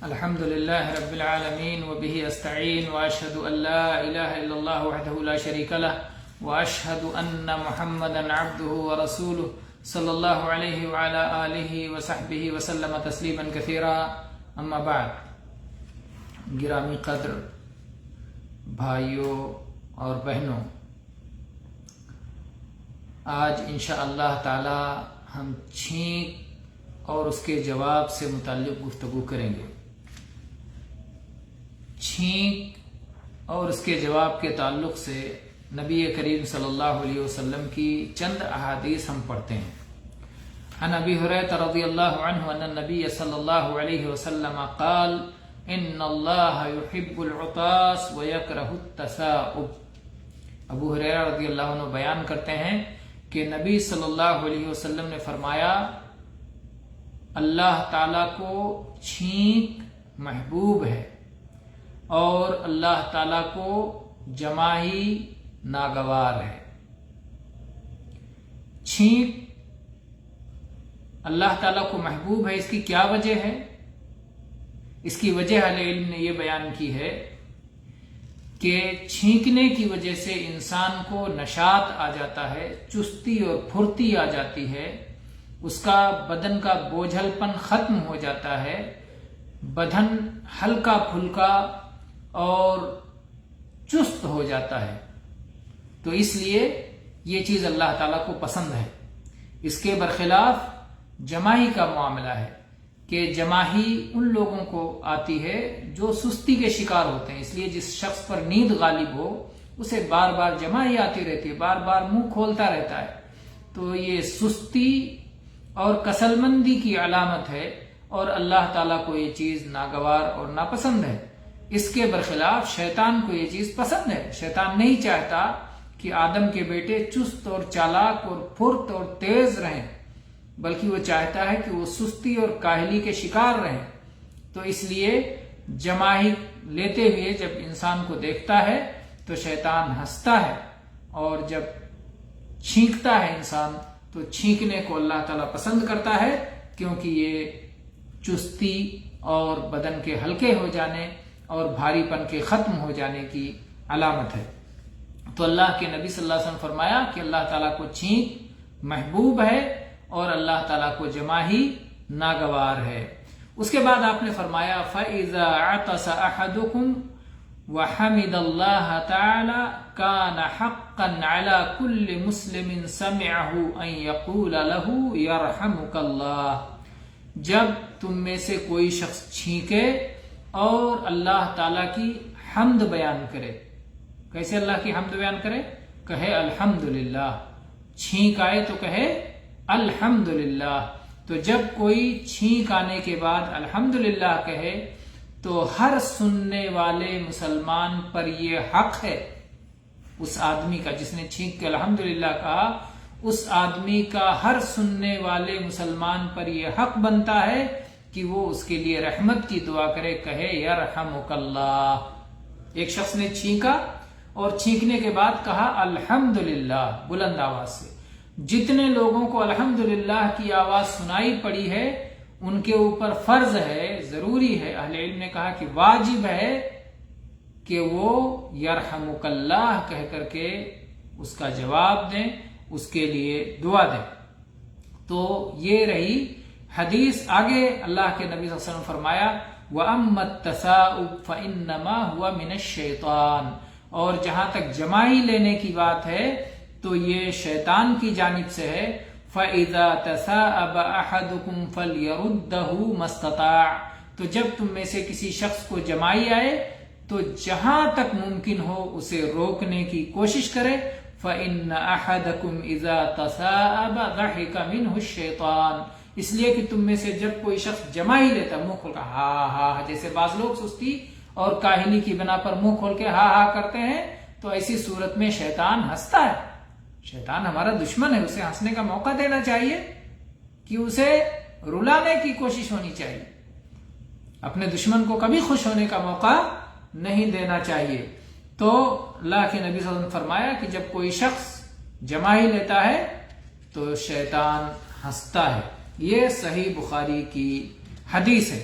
الحمد لله رب العالمين وبه أستعين وأشهد أن لا إله إلا الله وحده لا شريك له وأشهد أن محمدا عبده ورسوله صلى الله عليه وعلى آله وصحبه وسلم تسليما كثيرا اما بعد. گرامی قدر بھائیوں اور بہنوں، آج انشاءاللہ تعالی ہم چھینک اور اس کے جواب سے متعلق گفتگو کریں گے. چھینک اور اس کے جواب کے تعلق سے نبی کریم صلی اللہ علیہ وسلم کی چند احادیث ہم پڑھتے ہیں. عن ابی ہریرہ رضی اللہ عنہ ان النبی صلی اللہ علیہ وسلم قال ان اللہ یحب العطاس ویکرہ التثاؤب. ابو ہریرہ رضی اللہ عنہ بیان کرتے ہیں کہ نبی صلی اللہ علیہ وسلم نے فرمایا، اللہ تعالیٰ کو چھینک محبوب ہے اور اللہ تعالیٰ کو جماعی ناگوار ہے. چھینک اللہ تعالیٰ کو محبوب ہے، اس کی کیا وجہ ہے؟ اس کی وجہ اہل علم نے یہ بیان کی ہے کہ چھینکنے کی وجہ سے انسان کو نشاط آ جاتا ہے، چستی اور پھرتی آ جاتی ہے، اس کا بدن کا بوجھل پن ختم ہو جاتا ہے، بدن ہلکا پھلکا اور چست ہو جاتا ہے. تو اس لیے یہ چیز اللہ تعالیٰ کو پسند ہے. اس کے برخلاف جماعی کا معاملہ ہے کہ جماعی ان لوگوں کو آتی ہے جو سستی کے شکار ہوتے ہیں. اس لیے جس شخص پر نیند غالب ہو اسے بار بار جماعی آتی رہتی ہے، بار بار منہ کھولتا رہتا ہے. تو یہ سستی اور کسل مندی کی علامت ہے اور اللہ تعالیٰ کو یہ چیز ناگوار اور ناپسند ہے. اس کے برخلاف شیطان کو یہ چیز پسند ہے. شیطان نہیں چاہتا کہ آدم کے بیٹے چست اور چالاک اور پھرت اور تیز رہیں، بلکہ وہ چاہتا ہے کہ وہ سستی اور کاہلی کے شکار رہیں. تو اس لیے جماعی لیتے ہوئے جب انسان کو دیکھتا ہے تو شیطان ہنستا ہے، اور جب چھینکتا ہے انسان تو چھینکنے کو اللہ تعالیٰ پسند کرتا ہے، کیونکہ یہ چستی اور بدن کے ہلکے ہو جانے اور بھاری پن کے ختم ہو جانے کی علامت ہے. تو اللہ کے نبی صلی اللہ علیہ وسلم فرمایا کہ اللہ تعالیٰ کو چھینک محبوب ہے اور اللہ تعالیٰ کو جماعی ناگوار ہے. اس کے بعد آپ نے فرمایا فَإِذَا عَطَسَ أَحَدُكُمْ وَحَمِدَ اللَّهَ تَعَالَى كَانَ حَقًّا عَلَى كُلِّ مُسْلِمٍ سَمِعَهُ أَن يَقُولَ لَهُ يَرْحَمُكَ اللَّهُ. جب تم میں سے کوئی شخص چھینکے اور اللہ تعالیٰ کی حمد بیان کرے. کیسے اللہ کی حمد بیان کرے؟ کہے الحمدللہ. چھینک آئے تو کہے الحمدللہ. تو جب کوئی چھینک آنے کے بعد الحمدللہ کہے تو ہر سننے والے مسلمان پر یہ حق ہے، اس آدمی کا جس نے چھینک کے الحمدللہ کہا، اس آدمی کا ہر سننے والے مسلمان پر یہ حق بنتا ہے کہ وہ اس کے لیے رحمت کی دعا کرے، کہے یرحمک اللہ. ایک شخص نے چھینکا اور چھینکنے کے بعد کہا الحمدللہ بلند آواز سے. جتنے لوگوں کو الحمدللہ کی آواز سنائی پڑی ہے ان کے اوپر فرض ہے، ضروری ہے، اہل علم نے کہا کہ واجب ہے کہ وہ یرحمک اللہ کہہ کر کے اس کا جواب دیں، اس کے لیے دعا دیں. تو یہ رہی حدیث. آگے اللہ کے نبی صلی اللہ علیہ وسلم فرمایا وَأَمَّا التَّثَاؤُبُ فَإِنَّمَا هُوَ مِنَ الشَّيْطَانِ. اور جہاں تک جماعی لینے کی بات ہے تو یہ شیطان کی جانب سے ہے. فَإِذَا تَثَاءَبَ أَحَدُكُمْ فَلْيَرُدَّهُ مَا اسْتَطَاعَ. تو جب تم میں سے کسی شخص کو جماعی آئے تو جہاں تک ممکن ہو اسے روکنے کی کوشش کرے. فَإِنَّ أَحَدَكُمْ إِذَا تَثَاءَبَ ضَحِكَ مِنْهُ الشَّيْطَانُ. اس لیے کہ تم میں سے جب کوئی شخص جماعی لیتا منہ کھول کر ہا ہا، جیسے بعض لوگ سستی اور کاہلی کی بنا پر منہ کھول کے ہا ہا کرتے ہیں، تو ایسی صورت میں شیطان ہنستا ہے. شیطان ہمارا دشمن ہے، اسے ہنسنے کا موقع دینا چاہیے کہ اسے رلانے کی کوشش ہونی چاہیے. اپنے دشمن کو کبھی خوش ہونے کا موقع نہیں دینا چاہیے. تو اللہ کے نبی صلی اللہ علیہ وسلم فرمایا کہ جب کوئی شخص جماعی لیتا ہے تو شیطان ہنستا ہے. یہ صحیح بخاری کی حدیث ہے.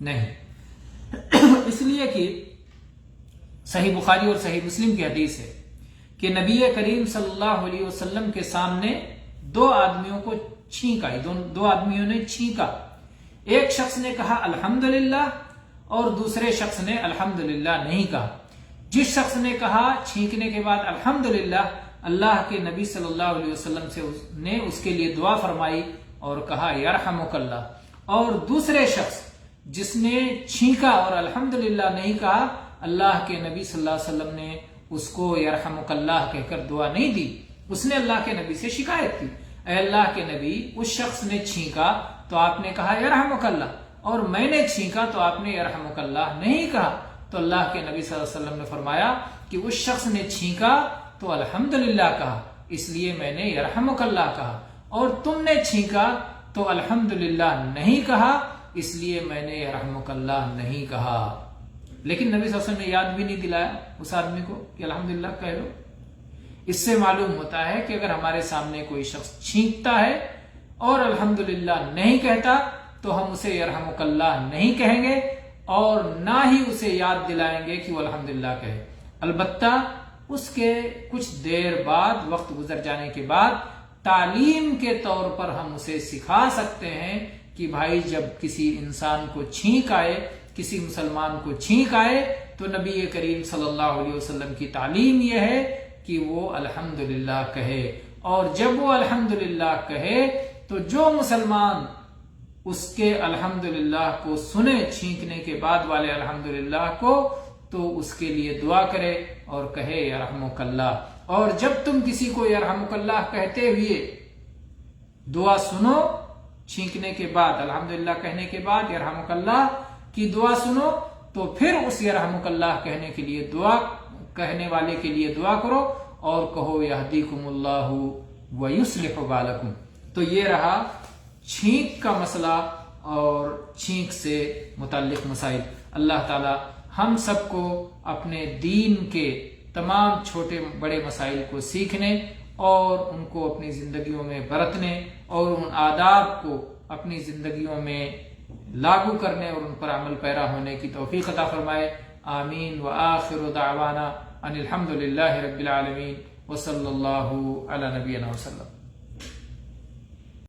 نہیں، اس لیے کہ صحیح بخاری اور صحیح مسلم کی حدیث ہے کہ نبی کریم صلی اللہ علیہ وسلم کے سامنے دو آدمیوں کو چھینک آئی، دو آدمیوں نے چھینکا، ایک شخص نے کہا الحمدللہ اور دوسرے شخص نے الحمدللہ نہیں کہا۔ جس شخص نے کہا چھینکنے کے بعد الحمدللہ، اللہ کے نبی صلی اللہ علیہ وسلم نے اس کے لیے دعا فرمائی اور کہا یرحمک اللہ، اور دوسرے شخص جس نے چھینکا اور الحمدللہ نہیں کہا، اللہ کے نبی صلی اللہ علیہ وسلم نے اس کو یرحمک اللہ کہہ کر دعا نہیں دی، اس نے اللہ کے نبی سے شکایت کی، اے اللہ کے نبی اس شخص نے چھینکا تو آپ نے کہا یرحمک اللہ، اور میں نے چھینکا تو آپ نے یرحمک اللہ نہیں کہا۔ تو اللہ کے نبی صلی اللہ علیہ وسلم نے فرمایا کہ اس شخص نے چھینکا تو الحمدللہ کہا، اس لیے میں نے یرحمک اللہ کہا، اور تم نے چھینکا تو الحمدللہ نہیں کہا، اس لیے میں نے یرحمک اللہ نہیں کہا۔ لیکن نبی صلی اللہ علیہ وسلم نے یاد بھی نہیں دلایا اس آدمی کو کہ الحمدللہ کہہ لو۔ اس سے معلوم ہوتا ہے کہ اگر ہمارے سامنے کوئی شخص چھینکتا ہے اور الحمدللہ نہیں کہتا تو ہم اسے یرحمک اللہ نہیں کہیں گے اور نہ ہی اسے یاد دلائیں گے کہ وہ الحمدللہ کہے۔ البتہ اس کے کچھ دیر بعد، وقت گزر جانے کے بعد، تعلیم کے طور پر ہم اسے سکھا سکتے ہیں کہ بھائی جب کسی انسان کو چھینک آئے، کسی مسلمان کو چھینک آئے تو نبی کریم صلی اللہ علیہ وسلم کی تعلیم یہ ہے کہ وہ الحمدللہ کہے، اور جب وہ الحمدللہ کہے تو جو مسلمان اس کے الحمدللہ کو سنے، چھینکنے کے بعد والے الحمدللہ کو، تو اس کے لیے دعا کرے اور کہے یرحمک اللہ۔ اور جب تم کسی کو یرحمک اللہ کہتے ہوئے دعا سنو، چھینکنے کے بعد الحمدللہ کہنے کے بعد یرحمک اللہ کی دعا سنو، تو پھر اس یرحمک اللہ کہنے والے کے لیے دعا کرو اور کہو یہدیکم اللہ ویصلح بالکم۔ تو یہ رہا چھینک کا مسئلہ اور چھینک سے متعلق مسائل۔ اللہ تعالی ہم سب کو اپنے دین کے تمام چھوٹے بڑے مسائل کو سیکھنے اور ان کو اپنی زندگیوں میں برتنے اور ان آداب کو اپنی زندگیوں میں لاگو کرنے اور ان پر عمل پیرا ہونے کی توفیق عطا فرمائے۔ آمین۔ وآخر دعوانا ان الحمد للہ رب العالمین وصلی اللہ علی نبینا وسلم۔